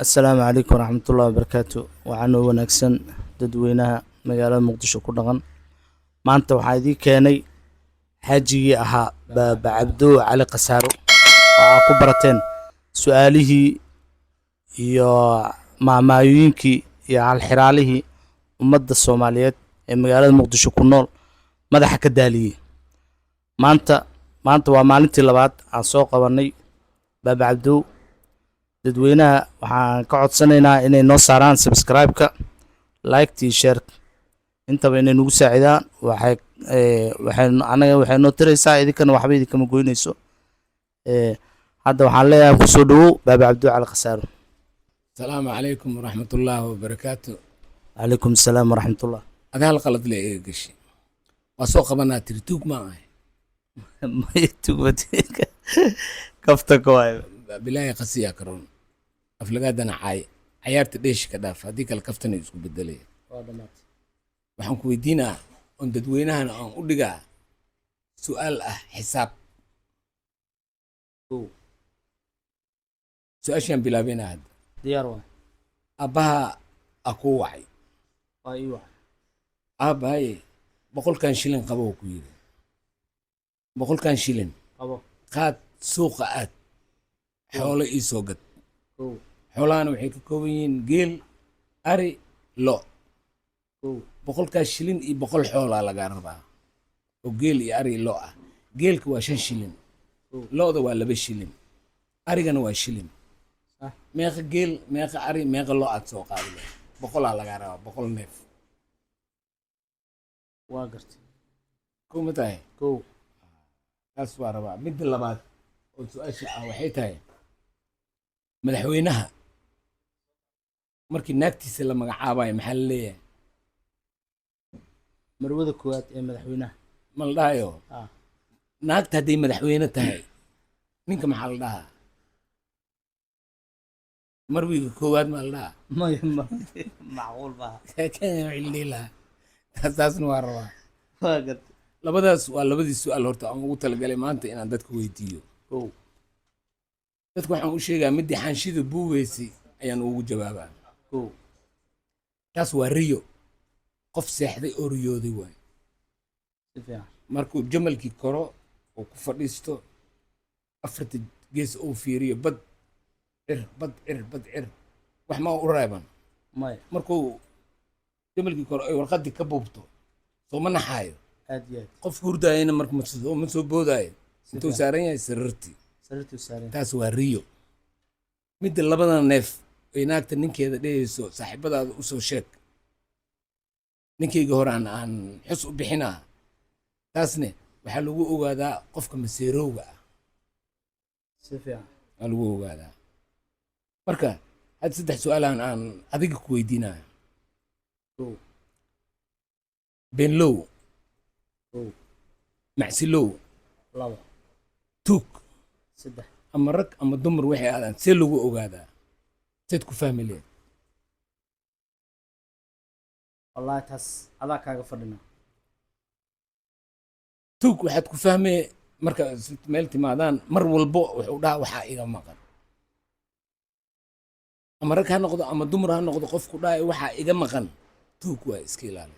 السلام عليكم ورحمة الله وبركاته وعنا wanaagsan dadweynaha magaalada muqdisho ku dhaqan maanta waxaa idii keenay xaajigii ahaa baaba cabdo cali qasaaro oo aa ku barateen su-aalihii iyo maamaayooyinkii iyo halxiraalihii ummadda soomaaliyeed ee magaalada muqdisho ku nool madaxa ka daaliyey maanta waa maalintii labaad aan soo qabanay baaba cabdo dadweynaha waxaan ka codsanaynaa inay noo saaraan subscribe-ka like iyo share intaba inay nagu saacidaan waxay noo tiraysaa idinkana waxba idinkama goynayso hadda waxaan leeyahay kusoo dhawow baaba cabdo cali qasaaro. السلام عليكم ورحمة الله وبركاته. عليكم السلام ورحمة الله. هذا الغلط اللي قشي وسوق بنا ترتوق معي ما يتوبتك كفتك واي بلاي قصية كرون أفلقاد أنا عيارت ليش كداف هذيك الكفتني يسكو بالدليل وحن كويدينا عند دوينها أنا أقول سؤال حساب سؤال شان بلا بين هذا ديار واي أبها أكو وعي أيوة أب هاي بقول كان شيلين قبو كوير بقول كان شيلين قبو قاد سوق آت حول إيسوقت حولان وحي كوين جيل أري لو بقول كان شيلين إي بقول حولا لقاربا وجيل إي أري لو جيل كوا شن شيلين لو ده ولا بشيلين أري كانوا شيلين ميخ جيل ميخ أري ميخ لو أتسوق هذا بقول على لقاربا بقول نف واقرت كو متى كو أسوار بقى مد اللبات وسؤال waxay tahay madaxweynaha markii naagtiisa la magacaabay maxaa la leeyahay marwada koowaad ee madaxweynaha ma la dhahayo naagta hadday madaxweyne tahay ninka maxaa la dhahaa marwiga koowaad ma la dhahaa macquul baa kan wixii la taasna waa rabaa واقرت labadaas waa labadii su'aal horta aan ugu talagalay maanta inaan dadka weydiiyo dadku waxaan u sheegaa midii xaanshida buugeysay ayaan ugu jawaabaa taas waa riyo qof seexday oo riyooday waay markuu jamalkii koro oo ku fadhiisto afarta gees uu fiiriyo bad cir wax ma u reeban markuu jamalkii koro ay warqadii ka buubto soo ma naxaayo qof hurdaayana marka ma soo boodaayo intuu saaran yahay sariirtii taas waa riyo midda labada neef ay naagta ninkeeda dhehayso saaxiibadaada u soo sheeg ninkayga hore aan xus u bixinaa taasne waxaa lagu ogaadaa qofka maseerowga ah waa lagu ogaadaa marka hadda saddex su-aalaan aan adiga ku weydiinaya beenlow macsilow tuug ama rag ama dumar waxay aadaan see lagu ogaadaa seed ku fahmi leed والله تاس هذا كاغا فدنا tuug waxaad ku fahmee marka meel timaadaan mar walbo wuxuu dhahaa waxaa iga maqan ama rag ha noqdo ama dumar ha noqdo qofku dhahay waxaa iga maqan tuug waa iska ilaali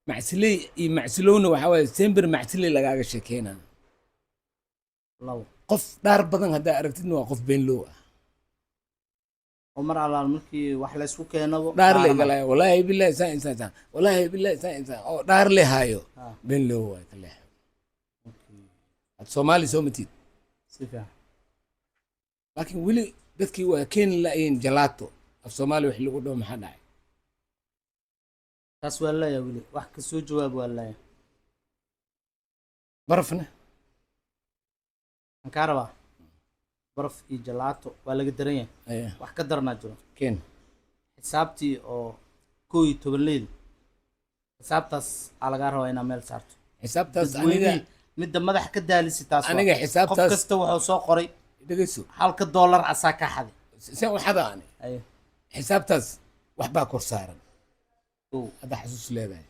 macsiley iyo macsilowna waxaa waaye sember macsiley lagaaga sheekeynaa qof dhaar badan haddaa aragtidna waa qof beenlow ah ومر على الملكي وحلا سوق ينبو dhaar le galaya walaahi billahi saa insaan walaahi billahi saa insaan oo dhaar le hayo beenlow waa kale Soomaali soo matid سيفا laakiin weli dadkii waa keeni laayeen jalaato af Soomaali wax lagu dhaw maxaa dhacay تاس ولا يا ولي واحد كسو جواب ولا يا barafna كهرباء برف إي جلاتو ولا قدرين واحد قدرنا جرو keen حسابتي أو كوي تبليل حسابتاس على قارها هنا ميل صارت xisaabtaas aniga مدة مدح كدالسي تاس aniga xisaabtaas قف كستو وحو سو قري dhageyso حالك الدولار عساكا حدي saan u xadaani أيه xisaabtaas waxbaa kor saaran hadda xasuus leedahay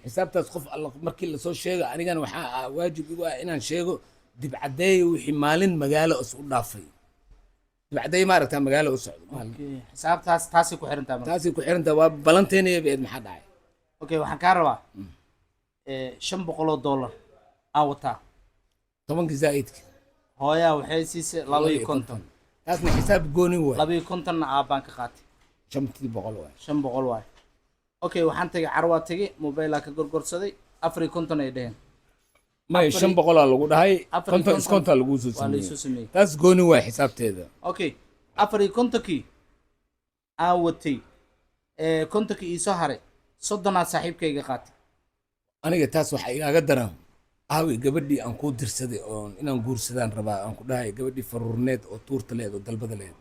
xisaabtaas qof alla markii la soo sheego anigana waxaa waajib igu ah inaan sheego dib cadeeyo wixii maalin magaalo is u dhaafay dibacday maaragtaa magaalo u socdo okay xisaabtaas taasay ku xiran tahay marka taasay ku xirantaa waa balanteynaya beed maxaa dhacay okay waxaan kaa rabaa $500 aan wataa tobankii zaa'idka hooyaa waxay siisay 250 taasna xisaab gooni waay 250 na aabaan ka qaatay 500 waay 500 waay okay waxaan tagay carwaa tagay mobilaa ka gorgorsaday 450 ay dheheen may 500 lagu dhahay Afar iyo konton. konton lagu soo waa la sameeyay isoo sameeyey taas gooni waay xisaabteeda okay 450kii aan watay kontonkii ii soo haray 30 saaxiibkayga qaatay aniga taas waxa igaaga daran aawi gabadhii aan kuu dirsaday oo inaan guursadaan rabaa aan ku dhahay gabadhii faruurneed oo tuurta leed oo dalbada leed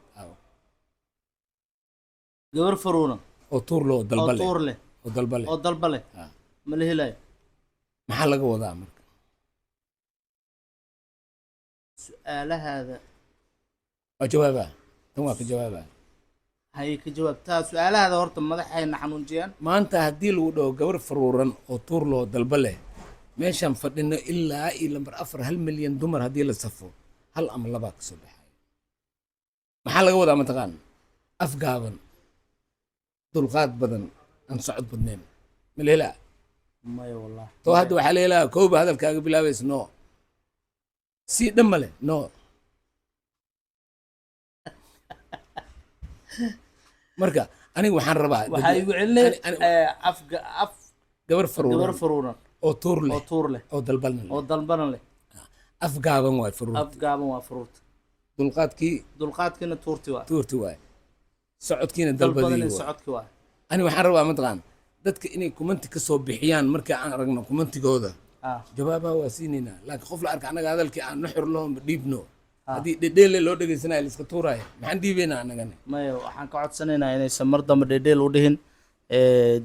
gabar faruuna oo tuur leh oo oo dalba leh tuur leh oo dalba leh oo dalba leh Ah. ma la helayo maxaa laga wadaa marka su'aalahaada waa jawaabaa tan waa ka jawaabaa hay ka jawaabtaa su'aalahaada horta madaxayna xanuunjiyaan maanta haddii lagu dhaho gabar faruuran oo tuur leh oo dalba leh meeshaan fadhino ilaa iyo lambar 4 1 milyan dumar haddii la safo hal ama labaa ka soo baxaya maxaa laga wadaa mataqaan afgaaban dulqaad badan aan socod badnayn ma la helaa maya wallahi to hadda waxaa la helaa kooba hadalkaaga bilaabaysa no sii dhan male no marka aniga waxaan rabaa waxaa igu celinay af gabar gabar faruuran faruuran oo tuur oo leh tuur leh oo dalbalna leh oo dalbana leh afgaaban waay faruur af gaaban waa faruurta dulqaadkii dulqaadkiina tuurti waa tuurti waay socodkiina dalbadii dalbadana waay socodki waa ani waxaan rabaa mataqaan dadka inay kumanti ka soo bixiyaan markii aan aragno kumantigooda ah jawaabaha waa siinaynaa laakiin qof la arka annaga hadalkii aan nuxur loo dhiibno haddii dhedheelle loo dhegaysanayo la iska tuuraayo maxaan dhiibaynaa annagane maya waxaan ka codsanaynaa inaysan mar dambe dhedheel u dhihin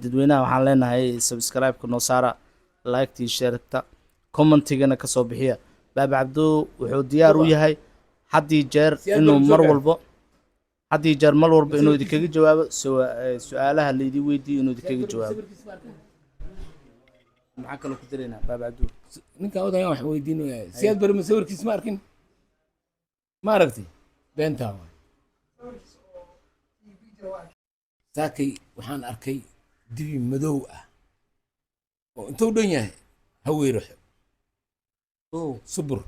dadweynaha waxaan leenahay subscribe-ka noo saara like-tii sheerta commentigana ka soo bixiya baaba cabdo wuxuu diyaar u yahay haddii jeer Si aad inuu bal mar soo walbo haddii jeer mar walba inuu idinkaga jawaabo su-aalaha laydii weydiiyo inuu idinkaga jawaabo maxaa kaloo ku daraynaa baaba cabdo ninkaa odayaan wax weydiinaya si aad bari masawirkiis ma arkin ma aragtay beentaa waay saakay waxaan arkay dibi madow ah oo intuu dhan yahay haweeraxo oh subur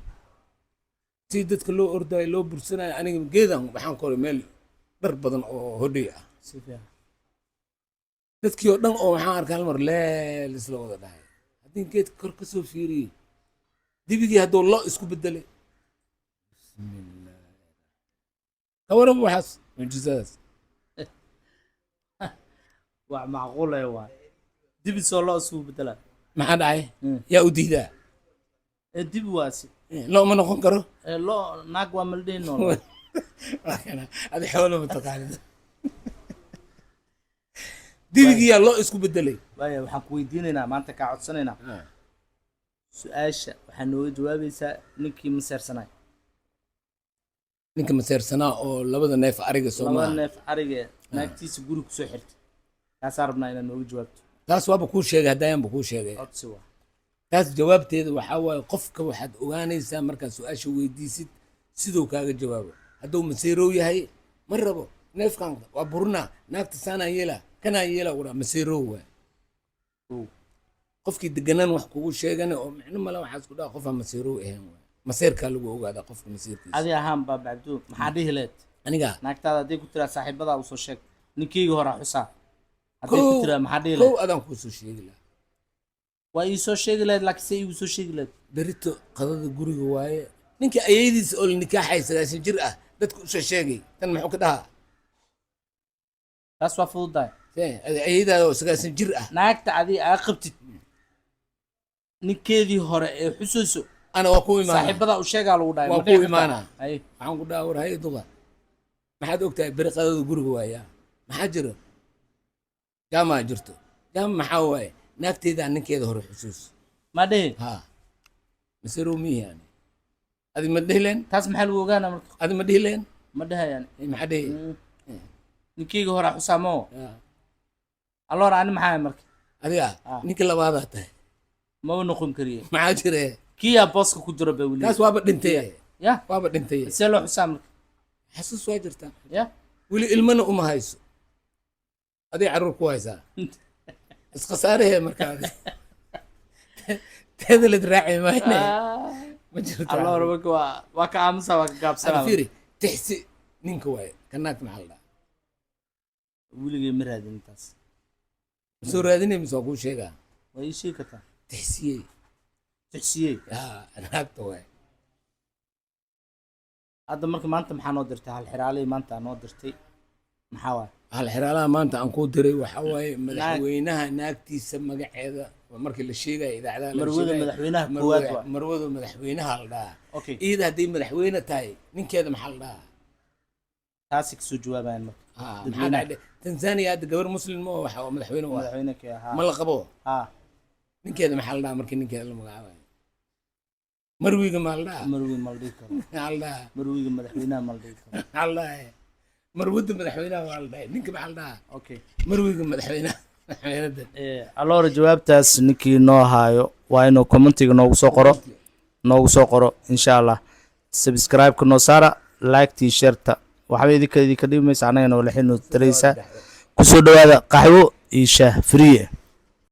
si dadka loo ordaayo loo bursanayo aniga geedan waxaan koray meel dhar badan oo hodhay ah si fiican dadkii oo dhan oo waxaan arkay hal mar leel isla wada dhahay haddii geedka kor ka soo fiiriyey dibigii hadduu lo isku bedelay bismillah ka waran waxaas mucjisadaas wax macquul ah waay dibisoo loo isugu bedelaa maxaa dhacay yaa u diidaa dibi waasi lo ma noqon karo loo naag waa maldhihin nool adi xoolo mataqaanid dibigii yaa lo isku bedelay waaya waxaan ku weydiinaynaa maanta kaa codsanaynaa su-aasha waxaa nooga jawaabaysaa ninkii maseersanay ninka maseersanaa oo labada neef ariga soo laba maaha neef ariga naagtiisa guri kusoo xirtay kaasaa rabnaa inaad nooga jawaabto taas waaba kuu sheegay haddayanba kuu sheegay codsi waa taas jawaabteeda waxaa waaye qofka waxaad ogaanaysaa markaad su-aasha weydiisid siduu kaaga jawaabo hadduu maseerow yahay ma rabo neefkan waa burinaa naagta saanaan yeelaa kanaan yeelaa uraa maseerow waay qofkii deganaan wax kugu sheegane oo micno male waxaas ku dhaha qofaan maseerow ahayn waay maseerkaa lagu ogaadaa qofka maseerkiisa adi ahaan baaba cabdo maxaa dhihi leed aniga naagtaada hadday ku tiraa saaxiibadaa usoo sheeg ninkeyga horaa xusaa hadday ku tiraa maxaa dhihi leed kow adaan kuu soo sheegi lahaa waa ii soo sheegi leed laakiin se iigu soo sheegi leed berito qadada guriga waaye ninka ayaydiisa oo la nikaaxay 9 jir ah dadku usoo sheegay tan muxuu ka dhahaa taas waa fududahay ayaydaada oo 9 jir ah naagta adii aa qabtid ninkeedii hore ee xusayso ana waa ku imaanaa saaxiibadaa u sheegaa lagu dhahay waa ma dhici ku kartaa? imaanaa Hay. waxaan ku dhaha war hay duqa maxaad ogtahay beri qadada guriga waaya maxaa jiro jaamaa jirto jaama maxaa waaye naagteedaa ninkeeda hore xusuus ma dhihi ha maserow mihi yani adi ma dhihileen taas maxaa lagu ogaanaa marka adi ma dhihileen ma dhahayaan maxaa dhihi ninkeyga horaa xusaa moo Ya. alloor ani maxaa marka adiga Ah. ninka labaadaa tahay maba noqon kariye maxaa jire kiyaa booska ku jiro ba weli kaas waaba dhintay ya waaba dhintay see loo xusaa marka xasuus waa jirtaa ya weli ilmana uma hayso aday caruur ku haysaa iskhasaarahee markaa teeda la diraaci mayne ma jirto الله ربك وكعام سوا كعب سلام fiiri tixsi ninka waaye kanaag maxaa la dhahaa ولي مراد انتاس soo raadinay mise waa kuu sheegaa واي شيء كتا tixsiyey تحسيه naagta waaye هذا مركب ما انت محا نو درتي هالحرالي ما انت نو درتي محاوى hal xiraalaha maanta aan kuu diray waxa waaye madaxweynaha naagtiisa magaceeda markii la sheegaya idaacadaha la مروده sheegaya مدحوينها كواد marwada madaxweynaha la dhahaa اوكي iyada hadday madaxweyne tahay ninkeeda maxaa la dhahaa تاسك سو جوابان مركب maxaa dhacday tanzania hadda gabar muslim ma waxa oo madaxweyne waa مدحوينك يا ma ها la qabo ها ninkeeda maxaa la dhahaa markii ninkeeda la magacaabayo marwiga maa la dhahaa مروي مالديكو maxaa la dhahaa مروي مدحوينها مالديكو maxaa la dhahaa marwada madaxweynaha waa la dhahay ninka maxaa la dhahaa اوكي marwiga madaxweynaha madaxweynada alor jawaabtaas ninkii noo haayo waa inuu commentiga noogu soo qoro insha allah subscribe-ka noo saara like-tii shareta waxba idinka dhimaysa anagana walaxinu taraysaa kusoo dhawaada qaxwo iyo shaah free